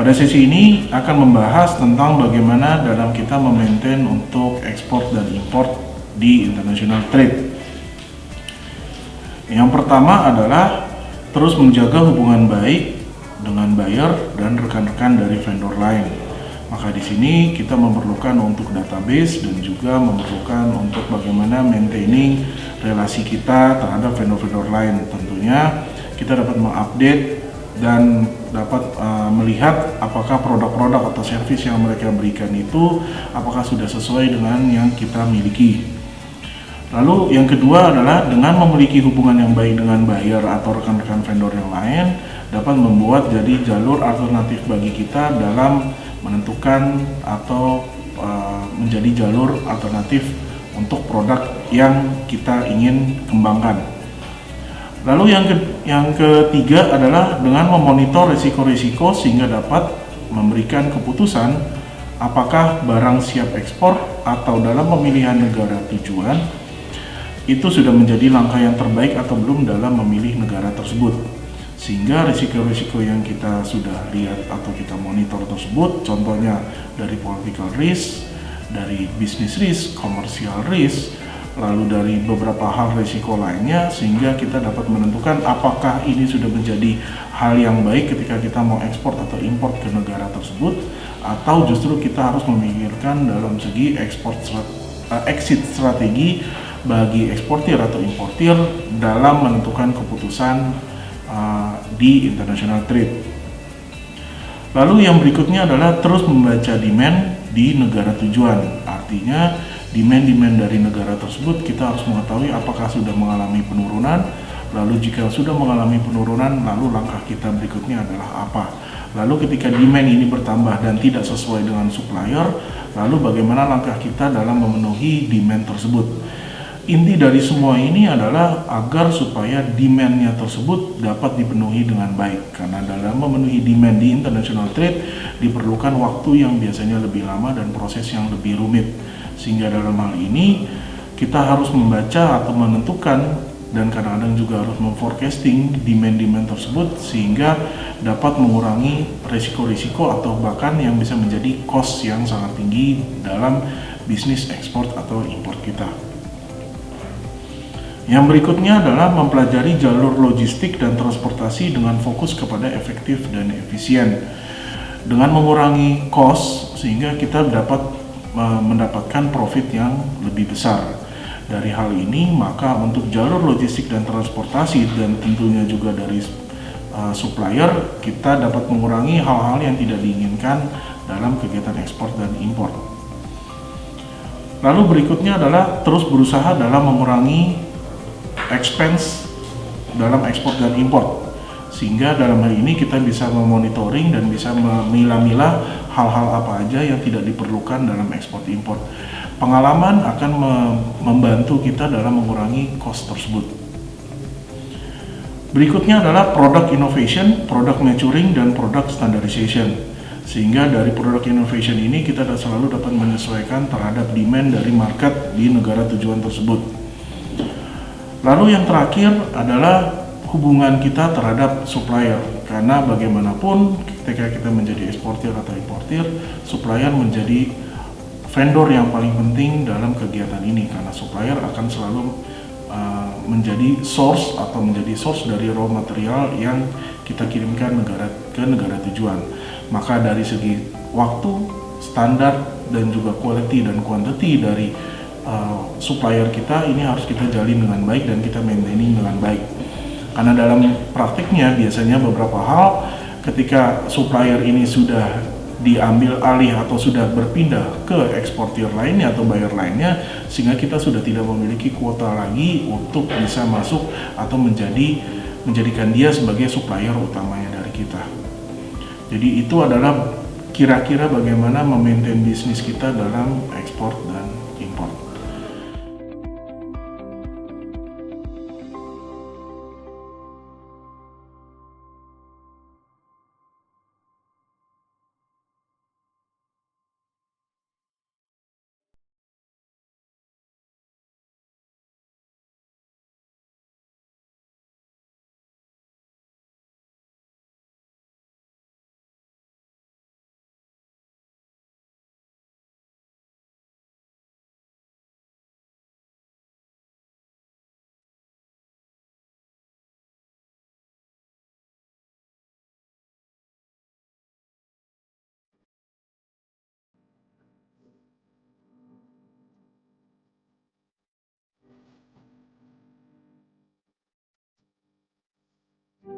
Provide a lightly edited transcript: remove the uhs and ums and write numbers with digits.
Pada sesi ini akan membahas tentang bagaimana dalam kita memaintain untuk ekspor dan import di international trade. Yang pertama adalah terus menjaga hubungan baik dengan buyer dan rekan-rekan dari vendor lain. Maka di sini kita memerlukan untuk database dan juga memerlukan untuk bagaimana maintaining relasi kita terhadap vendor-vendor lain. Tentunya kita dapat mengupdate dan dapat melihat apakah produk-produk atau servis yang mereka berikan itu apakah sudah sesuai dengan yang kita miliki. Lalu yang kedua adalah dengan memiliki hubungan yang baik dengan buyer atau rekan-rekan vendor yang lain dapat membuat jadi jalur alternatif bagi kita dalam menentukan atau menjadi jalur alternatif untuk produk yang kita ingin kembangkan. Lalu yang ketiga adalah dengan memonitor risiko-risiko sehingga dapat memberikan keputusan apakah barang siap ekspor atau dalam pemilihan negara tujuan itu sudah menjadi langkah yang terbaik atau belum dalam memilih negara tersebut. Sehingga risiko-risiko yang kita sudah lihat atau kita monitor tersebut, contohnya dari political risk, dari business risk, commercial risk, lalu dari beberapa hal risiko lainnya, sehingga kita dapat menentukan apakah ini sudah menjadi hal yang baik ketika kita mau ekspor atau import ke negara tersebut, atau justru kita harus memikirkan dalam segi exit strategi bagi eksportir atau importir dalam menentukan keputusan di international trade. Lalu yang berikutnya adalah terus membaca demand di negara tujuan, artinya demand dari negara tersebut kita harus mengetahui apakah sudah mengalami penurunan, lalu jika sudah mengalami penurunan, lalu langkah kita berikutnya adalah apa. Lalu ketika demand ini bertambah dan tidak sesuai dengan supplier, lalu bagaimana langkah kita dalam memenuhi demand tersebut. Inti dari semua ini adalah agar supaya demand-nya tersebut dapat dipenuhi dengan baik, karena dalam memenuhi demand di international trade diperlukan waktu yang biasanya lebih lama dan proses yang lebih rumit. Sehingga dalam hal ini kita harus membaca atau menentukan dan kadang-kadang juga harus memforecasting demand tersebut sehingga dapat mengurangi risiko-risiko atau bahkan yang bisa menjadi cost yang sangat tinggi dalam bisnis ekspor atau import kita. Yang berikutnya adalah mempelajari jalur logistik dan transportasi dengan fokus kepada efektif dan efisien. Dengan mengurangi cost sehingga kita dapat mendapatkan profit yang lebih besar. Dari hal ini, maka untuk jalur logistik dan transportasi dan tentunya juga dari supplier, kita dapat mengurangi hal-hal yang tidak diinginkan dalam kegiatan ekspor dan impor. Lalu berikutnya adalah terus berusaha dalam mengurangi expense dalam ekspor dan impor. Sehingga dalam hal ini kita bisa memonitoring dan bisa memilah-milah hal-hal apa aja yang tidak diperlukan dalam ekspor impor. Pengalaman akan membantu kita dalam mengurangi cost tersebut. Berikutnya adalah product innovation, product maturing, dan product standardization. Sehingga dari product innovation ini kita selalu dapat menyesuaikan terhadap demand dari market di negara tujuan tersebut. Lalu yang terakhir adalah hubungan kita terhadap supplier, karena bagaimanapun ketika kita menjadi eksportir atau importir, supplier menjadi vendor yang paling penting dalam kegiatan ini, karena supplier akan selalu menjadi source dari raw material yang kita kirimkan ke negara tujuan. Maka dari segi waktu, standar, dan juga quality dan quantity dari supplier kita ini harus kita jalin dengan baik dan kita maintaining dengan baik. Karena dalam praktiknya biasanya beberapa hal ketika supplier ini sudah diambil alih atau sudah berpindah ke eksportir lainnya atau buyer lainnya, sehingga kita sudah tidak memiliki kuota lagi untuk bisa masuk atau menjadikan dia sebagai supplier utamanya dari kita. Jadi itu adalah kira-kira bagaimana memaintain bisnis kita dalam ekspor dan